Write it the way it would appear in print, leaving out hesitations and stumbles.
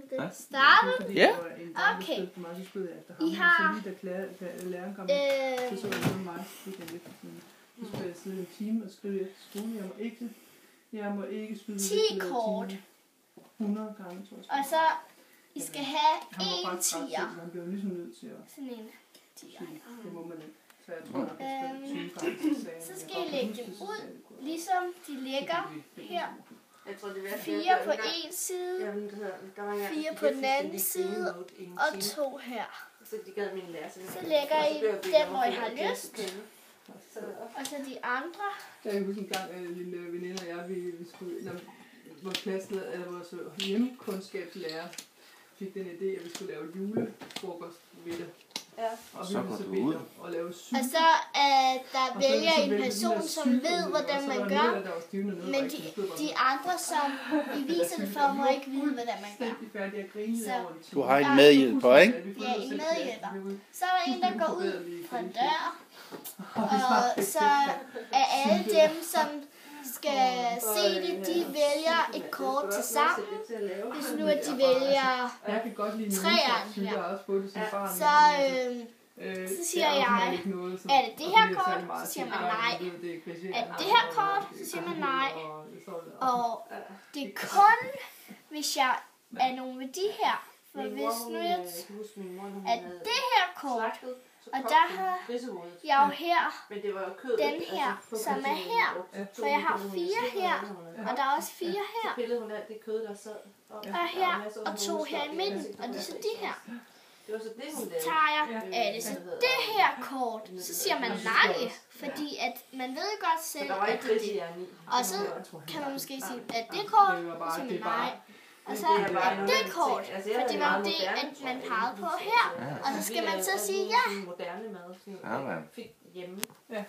Skal det starte? Ja. Okay. I har... Så skal jeg sidde en time og skrive efter skolen. Jeg må ikke skyde 10 kort. 100 gange, tror jeg. Og så I skal have en 10'er. Han bliver ligesom nødt til at... Sådan en 10'er. Det må man ikke. Så jeg tror, at 20 gange. Så skal I lægge dem ud, ligesom de ligger her. Jeg tror, det er 4 på en side, 4 på den anden side, og 2 her. Så de gad min lærer. Så lægger I dem, hvor I har lyst. Og så de andre. Jeg kan huske en gang, at en lille veninde og jeg, vi skulle, vores klasseleder, eller vores hjemmekundskabslærer, fik den idé, at vi skulle lave julefrokost ved det. Ja. Og vi ville servere og lave syg. Og så der vælger en person, som ved, hvordan man gør. Men de andre, som I viser det for, må ikke vide, hvordan man gør. Så du har en medhjælper, ikke? Ja, en medhjælper. Så er der en, der går ud fra en dør. Og så er alle dem, som skal se det, de vælger et kort til sammen. Hvis nu at de vælger træerne her, så siger jeg, er det det her kort? Så siger man nej. Er det det her kort? Så siger man nej. Og det er kun, hvis jeg er nogle af de her. For hvis nu jeg er det her kort, og der har jeg jo her, den her, som er her. For jeg har 4 her, og der er også 4 her. Og her, og 2 her i midten, og det er så de her. Så tager jeg, er det så det her kort? Så siger man nej, fordi at man ved godt selv, at det er det. Og så kan man måske sige, at det kort, så siger man nej. Og så er det kort, fordi det var det, at man pegede på her. Og så skal man så sige ja. Ja,